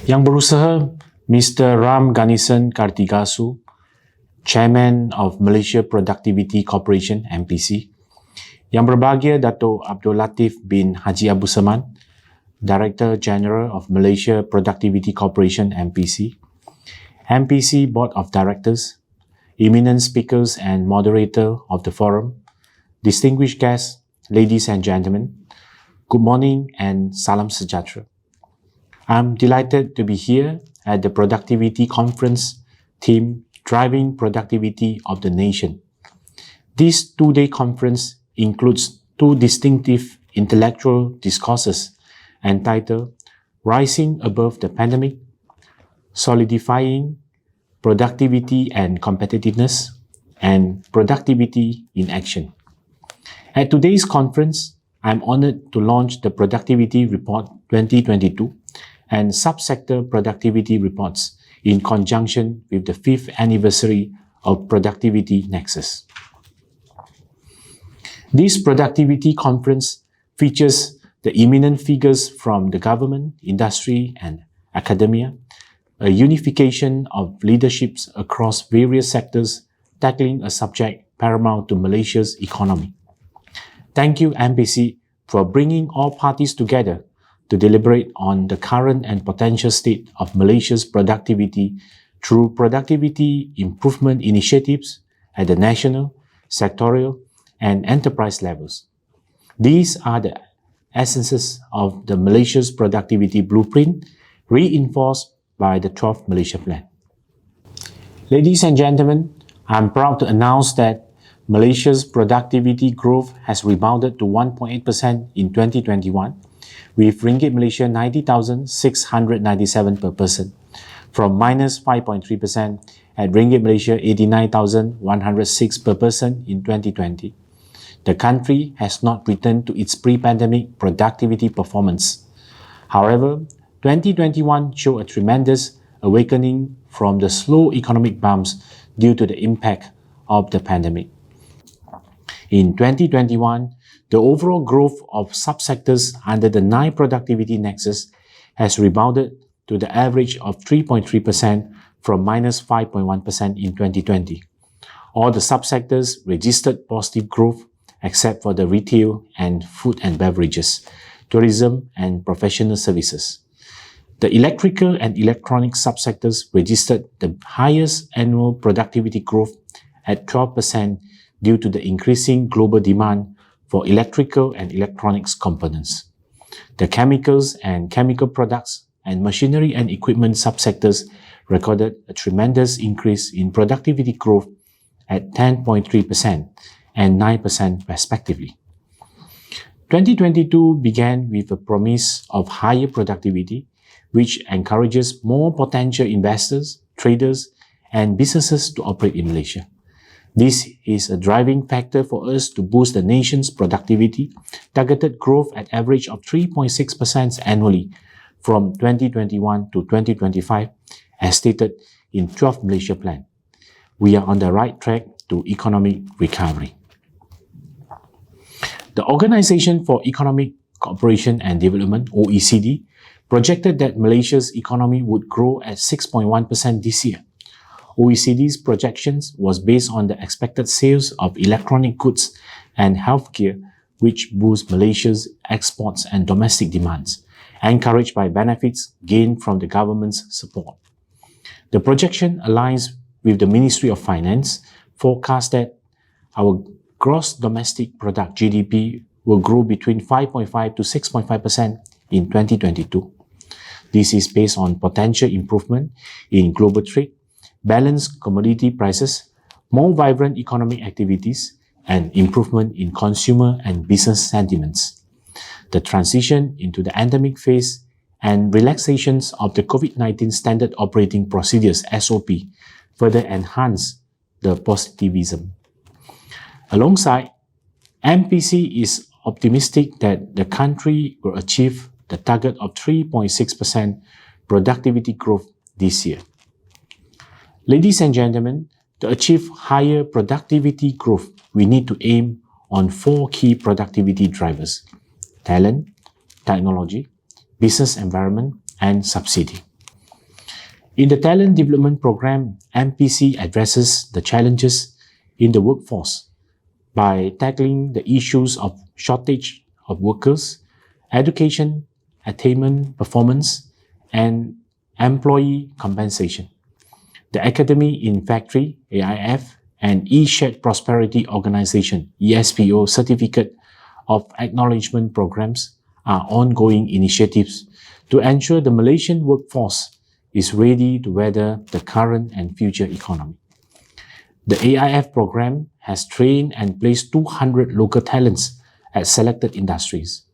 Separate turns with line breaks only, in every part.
Yang berusaha Mr. Ram Ganesan Kartigasu, Chairman of Malaysia Productivity Corporation MPC. Yang berbahagia Datuk Abdul Latif bin Haji Abu Saman, Director General of Malaysia Productivity Corporation MPC. MPC Board of Directors, eminent speakers and moderator of the forum, distinguished guests, ladies and gentlemen, good morning and salam sejahtera. I'm delighted to be here at the Productivity Conference theme Driving Productivity of the Nation. This two-day conference includes two distinctive intellectual discourses entitled Rising Above the Pandemic, Solidifying Productivity and Competitiveness, and Productivity in Action. At today's conference, I'm honored to launch the Productivity Report 2022 and Subsector Productivity Reports in conjunction with the 5th anniversary of Productivity Nexus. This Productivity Conference features the eminent figures from the government, industry, and academia, a unification of leaderships across various sectors tackling a subject paramount to Malaysia's economy. Thank you, MPC, for bringing all parties together to deliberate on the current and potential state of Malaysia's productivity through productivity improvement initiatives at the national, sectorial, and enterprise levels. These are the essences of the Malaysia's productivity blueprint, reinforced by the 12th Malaysia Plan. Ladies and gentlemen, I'm proud to announce that Malaysia's productivity growth has rebounded to 1.8% in 2021, with Ringgit Malaysia 90,697 per person, from minus 5.3% at Ringgit Malaysia 89,106 per person in 2020. The country has not returned to its pre-pandemic productivity performance. However, 2021 showed a tremendous awakening from the slow economic bumps due to the impact of the pandemic. In 2021, the overall growth of subsectors under the 9 productivity nexus has rebounded to the average of 3.3% from minus 5.1% in 2020. All the subsectors registered positive growth except for the retail and food and beverages, tourism and professional services. The electrical and electronic subsectors registered the highest annual productivity growth at 12% due to the increasing global demand for electrical and electronics components. The chemicals and chemical products and machinery and equipment subsectors recorded a tremendous increase in productivity growth at 10.3% and 9% respectively. 2022 began with a promise of higher productivity, which encourages more potential investors, traders, and businesses to operate in Malaysia. This is a driving factor for us to boost the nation's productivity, targeted growth at average of 3.6% annually from 2021 to 2025, as stated in 12th Malaysia Plan. We are on the right track to economic recovery. The Organisation for Economic Cooperation and Development, OECD, projected that Malaysia's economy would grow at 6.1% this year. OECD's projections was based on the expected sales of electronic goods and healthcare, which boost Malaysia's exports and domestic demands, encouraged by benefits gained from the government's support. The projection aligns with the Ministry of Finance forecast that our gross domestic product GDP will grow between 5.5 to 6.5% in 2022. This is based on potential improvement in global trade, balanced commodity prices, more vibrant economic activities, and improvement in consumer and business sentiments. The transition into the endemic phase and relaxations of the COVID-19 Standard Operating Procedures (SOP) further enhance the positivism. Alongside, MPC is optimistic that the country will achieve the target of 3.6% productivity growth this year. Ladies and gentlemen, to achieve higher productivity growth, we need to aim on 4 key productivity drivers: talent, technology, business environment, and subsidy. In the Talent Development Program, MPC addresses the challenges in the workforce by tackling the issues of shortage of workers, education, attainment, performance, and employee compensation. The Academy in Factory, AIF, and E-Shared Prosperity Organization, ESPO, Certificate of Acknowledgement programs are ongoing initiatives to ensure the Malaysian workforce is ready to weather the current and future economy. The AIF program has trained and placed 200 local talents at selected industries.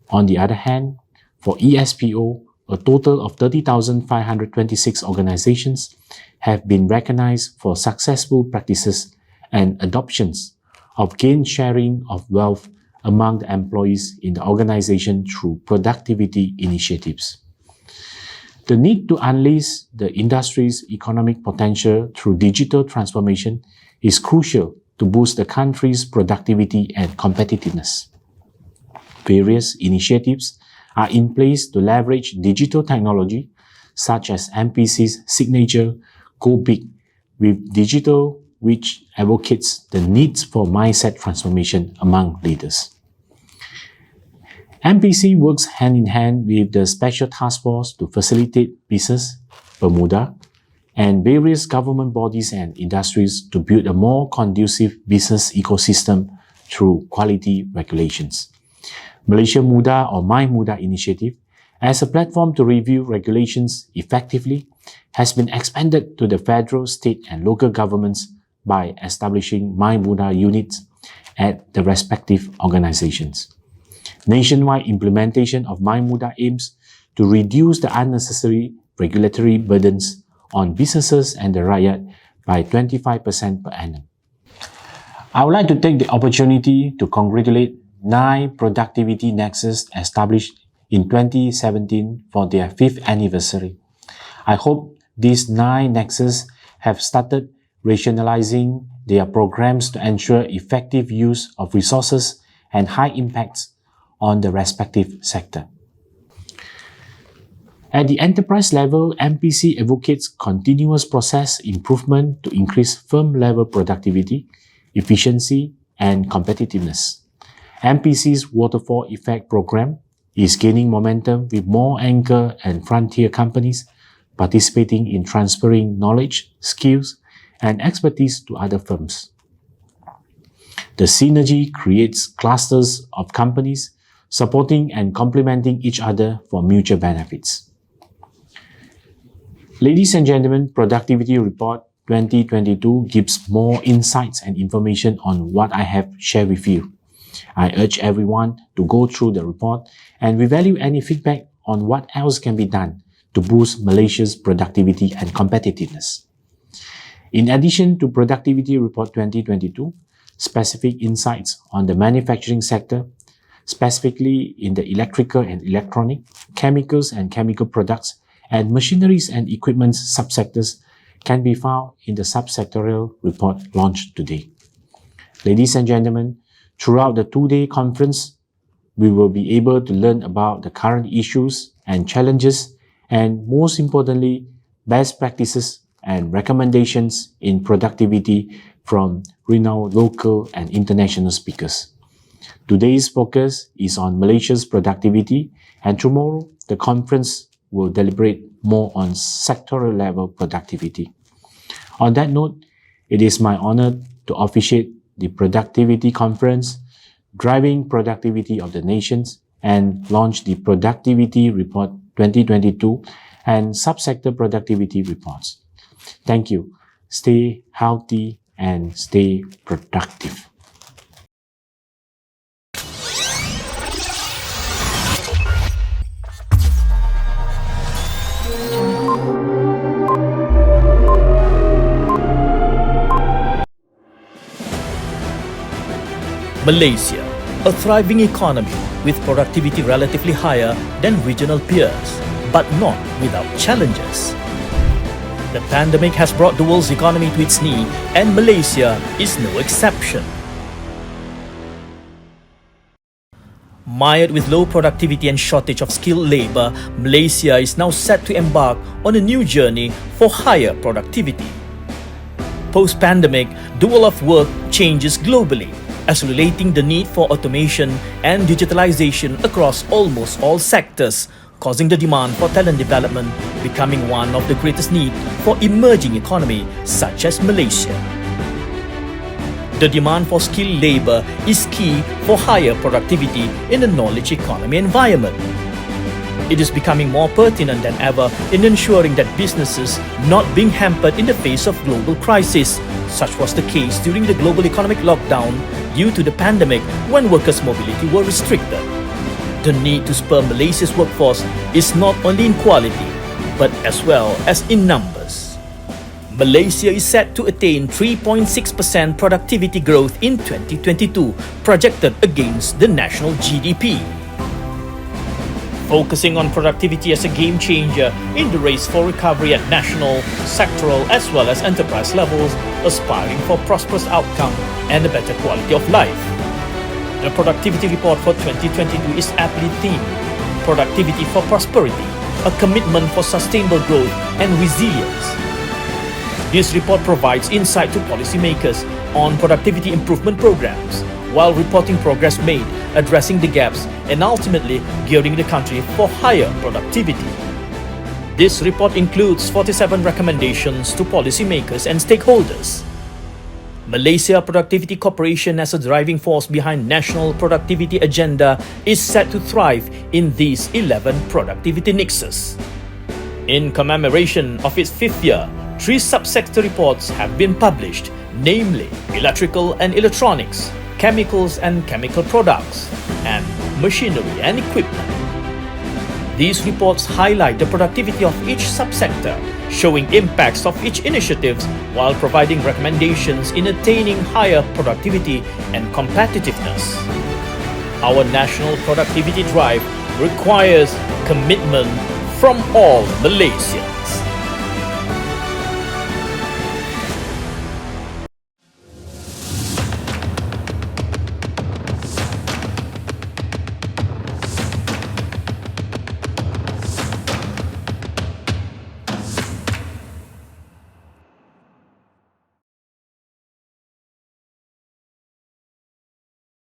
On the other hand, for ESPO, a total of 30,526 organizations have been recognized for successful practices and adoptions of gain sharing of wealth among the employees in the organization through productivity initiatives. The need to unleash the industry's economic potential through digital transformation is crucial to boost the country's productivity and competitiveness. Various initiatives are in place to leverage digital technology, such as MPC's signature Go Big with Digital, which advocates the needs for mindset transformation among leaders. MPC works hand in hand with the Special Task Force to facilitate business, Bermuda, and various government bodies and industries to build a more conducive business ecosystem through quality regulations. Malaysia Muda or My Muda initiative, as a platform to review regulations effectively, has been expanded to the federal, state, and local governments by establishing My Muda units at the respective organizations. Nationwide implementation of My Muda aims to reduce the unnecessary regulatory burdens on businesses and the rakyat by 25% per annum. I would like to take the opportunity to congratulate 9 productivity nexus established in 2017 for their 5th anniversary. I hope these 9 nexus have started rationalizing their programs to ensure effective use of resources and high impacts on the respective sector. At the enterprise level, MPC advocates continuous process improvement to increase firm-level productivity, efficiency, and competitiveness. MPC's Waterfall Effect program is gaining momentum with more anchor and frontier companies participating in transferring knowledge, skills, and expertise to other firms. The synergy creates clusters of companies supporting and complementing each other for mutual benefits. Ladies and gentlemen, Productivity Report 2022 gives more insights and information on what I have shared with you. I urge everyone to go through the report and we value any feedback on what else can be done to boost Malaysia's productivity and competitiveness. In addition to Productivity Report 2022, specific insights on the manufacturing sector, specifically in the electrical and electronic, chemicals and chemical products, and machineries and equipment subsectors can be found in the subsectorial report launched today. Ladies and gentlemen, throughout the 2-day conference, we will be able to learn about the current issues and challenges, and most importantly, best practices and recommendations in productivity from renowned local and international speakers. Today's focus is on Malaysia's productivity, and tomorrow the conference will deliberate more on sectoral level productivity. On that note, it is my honor to officiate the Productivity Conference, Driving Productivity of the Nations, and launch the Productivity Report 2022 and Subsector Productivity Reports. Thank you. Stay healthy and stay productive.
Malaysia, a thriving economy with productivity relatively higher than regional peers, but not without challenges. The pandemic has brought the world's economy to its knee, and Malaysia is no exception. Mired with low productivity and shortage of skilled labour, Malaysia is now set to embark on a new journey for higher productivity. Post-pandemic, the world of work changes globally, accelerating the need for automation and digitalization across almost all sectors, causing the demand for talent development becoming one of the greatest needs for emerging economies such as Malaysia. The demand for skilled labour is key for higher productivity in the knowledge economy environment. It is becoming more pertinent than ever in ensuring that businesses not being hampered in the face of global crisis. Such was the case during the global economic lockdown due to the pandemic when workers' mobility were restricted. The need to spur Malaysia's workforce is not only in quality, but as well as in numbers. Malaysia is set to attain 3.6% productivity growth in 2022, projected against the national GDP. Focusing on productivity as a game changer in the race for recovery at national, sectoral as well as enterprise levels, aspiring for prosperous outcome and a better quality of life. The productivity report for 2022 is aptly themed Productivity for Prosperity, a commitment for sustainable growth and resilience. This report provides insight to policymakers on productivity improvement programs, while reporting progress made, addressing the gaps, and ultimately gearing the country for higher productivity. This report includes 47 recommendations to policymakers and stakeholders. Malaysia Productivity Corporation, as a driving force behind national productivity agenda, is set to thrive in these 11 productivity nexus. In commemoration of its 5th year, 3 subsector reports have been published, namely electrical and electronics, chemicals and chemical products, and machinery and equipment. These reports highlight the productivity of each subsector, showing impacts of each initiative while providing recommendations in attaining higher productivity and competitiveness. Our national productivity drive requires commitment from all Malaysians.